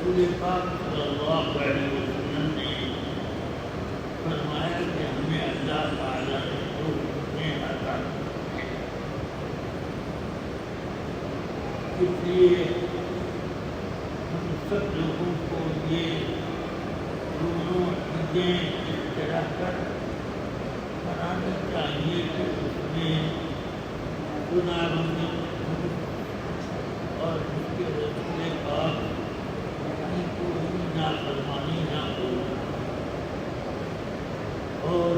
رسول پاک صلی اللہ علیہ وسلم نے فرمایا کہ ہمیں اللہ تعالیٰ نے جو حکمیں عطا کی ہیں، اس لیے ہم سب لوگوں کو یہ دونوں چیزیں اس طرح کر بنانی چاہیے کہ اس میں گناہ بندی اور اس کے رسول پاک کی کوئی نافرمانی نہ ہو، اور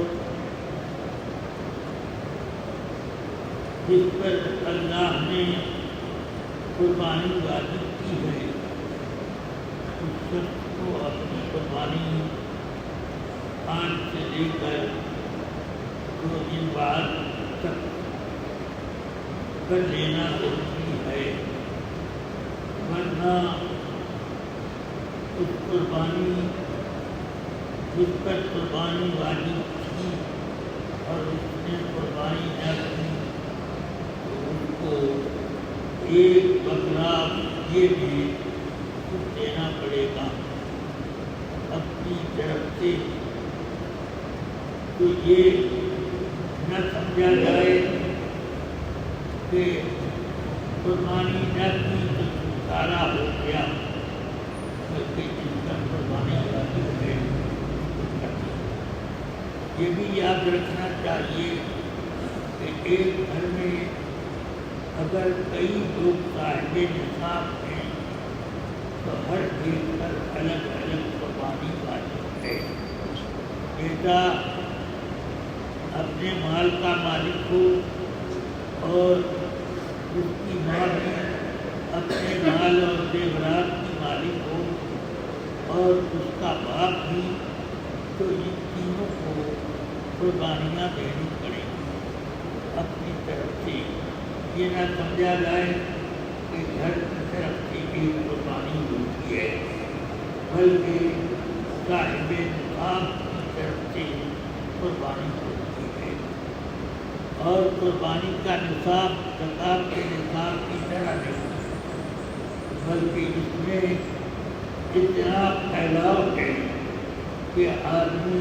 جس پر اللہ نے قربانی واجب کی ہے اس شخص کو اپنی قربانی 5 سے لے کر 2 دن بعد تک کر لینا ضروری ہے، ورنہ اس قربانی جس پر قربانی واجب تھی اور اس نے قربانی نہ کی تو ان کو ایک بکرا یہ بھی کچھ دینا پڑے گا اپنی طرف سے۔ تو یہ نہ سمجھا جائے کہ قربانی نہ کی تو چھٹکارا ہو گیا، بلکہ جن کا قربانی واجب ہے یہ بھی یاد رکھنا چاہیے کہ ایک گھر میں اگر کئی لوگ صاحب نصاب ہیں تو ہر ایک پر الگ الگ قربانی واجب ہے۔ بیٹا اپنے مال کا مالک ہو اور اس کی ماں بھی اپنے مال اور زیورات کی مالک ہو اور اس کا باپ بھی، تو ان تینوں کو قربانیاں دینی پڑیں گی اپنی طرف سے۔ یہ نہ سمجھا جائے کہ گھر کی طرف سے ایک قربانی ہوتی ہے، بلکہ صاحب نصاب کی طرف سے قربانی ہوتی ہے، اور قربانی کا نصاب زکوٰۃ کے نصاب کی طرح نہیں، بلکہ اس میں اتنا پھیلاؤ ہے کہ آدمی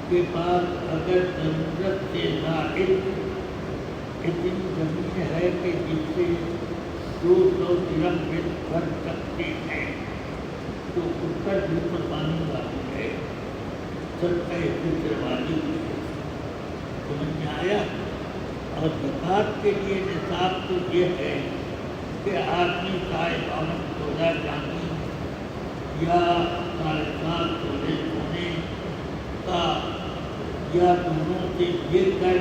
کے پاس اگر ضرورت سے زائد اتنی زمین ہے کہ جس سے 200 درہم مل کر سکتے ہیں تو اس پر بھی قربانی واجب ہے، صدقہ فطر واجب ہے۔ سمجھ میں آیا؟ اور زکوٰۃ کے لیے نصاب تو یہ ہے کہ آدمی 52 تولہ چاندی یا 7.5 تولے سونے کا یا دونوں سے لے کر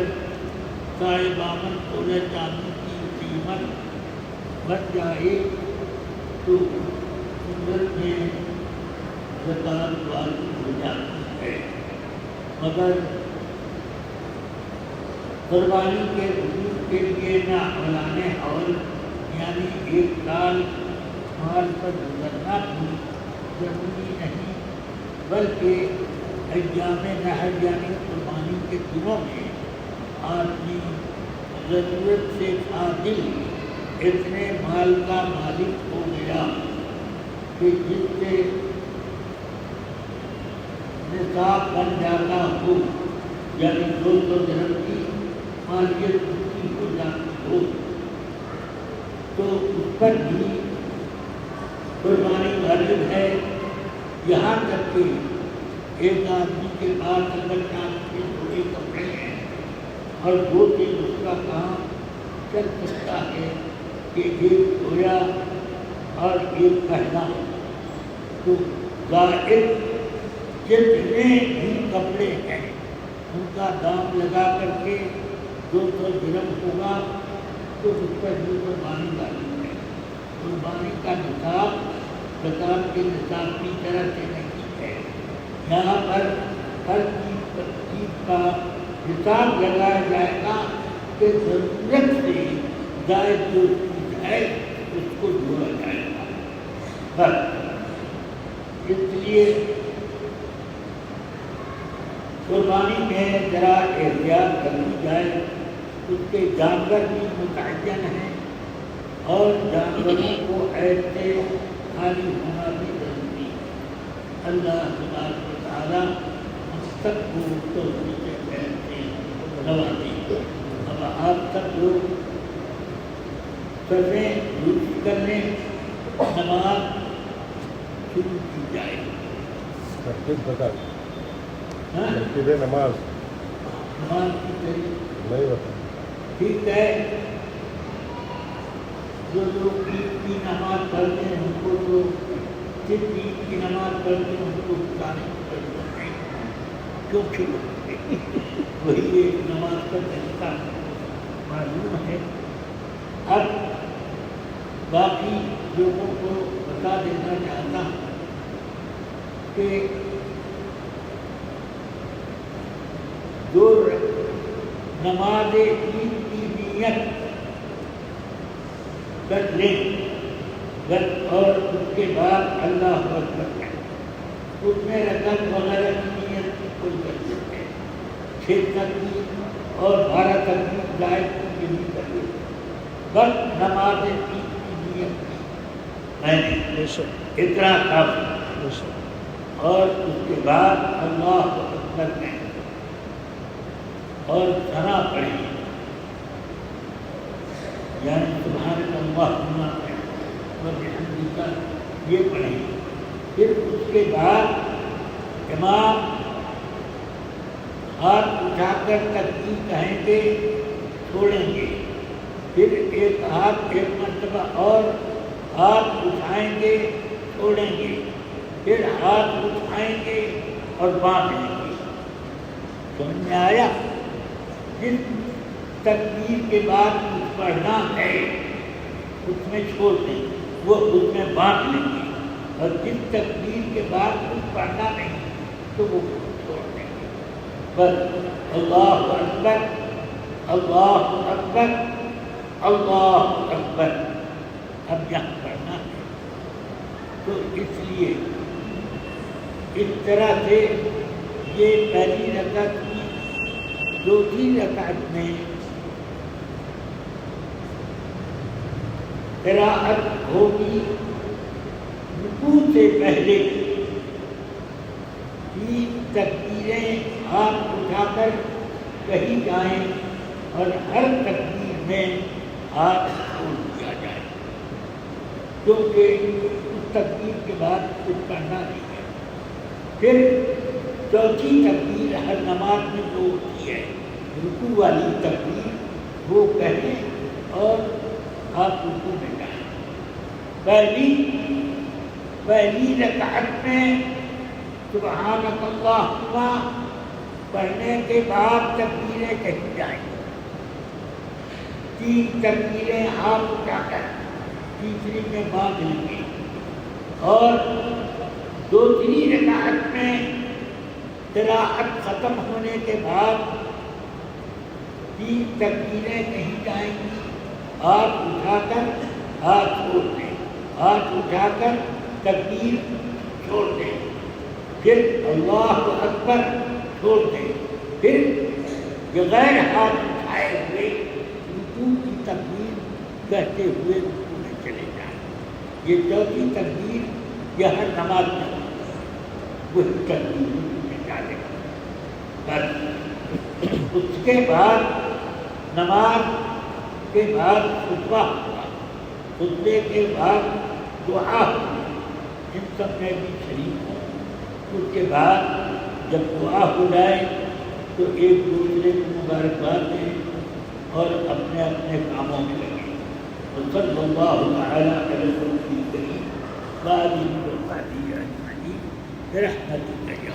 52 تولہ چاندی کی قیمت بن جائے تو صورت میں زکوٰۃ واجب ہو جاتی ہے۔ مگر قربانی کے وجود کے لیے نہ اعلان حول یعنی 1 سال مال پر گزرنا بھی ضروری نہیں، بلکہ ایام نحر یعنی قربانی کے دنوں میں آدمی ضرورت سے عادل اتنے مال کا مالک ہو گیا کہ جس سے نصاب بن جاتا ہو، یعنی 200 درہم کی مالیت اس کی ہو جاتی ہو، تو اس پر بھی قربانی واجب ہے۔ یہاں تک کہ ایک آدمی کے پاس اگر 4 کے تھوڑے کپڑے ہیں اور 2 سے اس کا کام چل سکتا ہے کہ ایک دھویا اور ایک پہنا، تو زائد جتنے بھی کپڑے ہیں ان کا دام لگا کر کے 200 درہم ہوگا، تو اس پر بھی قربانی واجب ہے۔ قربانی کا نصاب زکوٰۃ کے نصاب کی طرح سے نہیں ہے، یہاں پر ہر چیز کا حساب لگایا جائے گا کہ ضرورت سے زائد جو چیز ہے اس کو جوڑا جائے گا بس۔ اس لیے قربانی میں ذرا احتیاط کرنی جائے، اس کے جانور بھی متعین ہیں اور جانوروں کو ایسے خالی ہونا بھی ضروری اللہ تبارک و تعالیٰ ہم سب کو توفیق خیر سے نوازے۔ اب آپ سب لوگ سریں درست کر لیں، نماز شروع کی جائے۔ ترتیب بتا ہاں ترتیب نماز نماز کی طریق نہیں بتا ٹھیک ہے۔ جو لوگ عید کی نماز پڑھتے ہیں ان کو تو صرف عید کی نماز پڑھتے ہیں ان کو بتانے کی ضرورت نہیں کیونکہ وہی ایک نماز کا طریقہ معلوم ہے۔ اب باقی لوگوں کو بتا دینا چاہتا ہوں کہ جو نماز عید کی نیت کر لیں اور اس کے بعد اللہ اکبر کہیں، اس میں رکعت وغیرہ کی نیت کوئی کر سکتے ہیں، 6 تک اور 12 تک بھی زائد کی نہیں کر سکتے، بس نماز عید کی نیت کی میں نے اتنا کافی، اور اس کے بعد اللہ اکبر کہیں اور ثنا پڑھیں، یعنی سبحانک اللہم وبحمدک یہ پڑھیں۔ پھر اس کے بعد امام ہاتھ اٹھا کر تکبیر کہیں گے، چھوڑیں گے، پھر ایک ہاتھ ایک مرتبہ اور ہاتھ اٹھائیں گے، چھوڑیں گے، پھر ہاتھ اٹھائیں گے اور باندھ لیں گے۔ سمجھ میں آیا؟ جس تکبیر کے بعد کچھ پڑھنا ہے اس میں چھوڑ دیں، وہ اس میں باندھ لیں گے، اور جس تکبیر کے بعد کچھ پڑھنا نہیں تو وہ چھوڑ دیں گے۔ بس اللہ اکبر اللہ اکبر اللہ اکبر اب یہاں پڑھنا ہے۔ تو اس لیے اس طرح سے یہ پہلی رکعت کی دوسری رکعت میں قراءت ہوگی رکوع سے پہلے 3 تکبیریں ہاتھ اٹھا کر کہی جائیں اور ہر تکبیر میں ہاتھ چھوڑ دیا جائے، کیونکہ اس تکبیر کے بعد کچھ کرنا نہیں ہے۔ پھر چوتھی تکبیر ہر نماز میں جو ہوتی ہے رکوع والی تکبیر وہ کہیں اور آپ رکوع میں جائیں۔ پہلی رکعت میں سبحانک اللہم پڑھنے کے بعد تکبیریں کہی جائیں، 3 تکبیریں ہاتھ اٹھا کر تیسری میں باندھ لیں گے، اور دوسری رکعت میں قراءت ختم ہونے کے بعد 3 تکبیریں کہی جائیں گی، ہاتھ اٹھا کر ہاتھ چھوڑ دیں، ہاتھ اٹھا کر تکبیر چھوڑ دیں، پھر اللہ اکبر چھوڑ دیں، پھر بغیر ہاتھ اٹھائے ہوئے رکوع کی تکبیر کہتے ہوئے رکوع میں چلے جائیں۔ یہ چوتھی تکبیر یہ ہر نماز میں وہی تکبیر رکوع میں ڈالے گا۔ بس اس کے بعد نماز کے بعد خطبہ ہوگا، خطبے کے بعد دعا ہوگی، ان سب میں بھی شریک ہوں۔ اس کے بعد جب دعا ہو جائے تو ایک دوسرے کو مبارکباد دیں اور اپنے اپنے کاموں میں لگیں۔ صلی اللہ تعالیٰ علیہ وسلم کریم وآلہ وصحبہ اجمعین برحمتک یا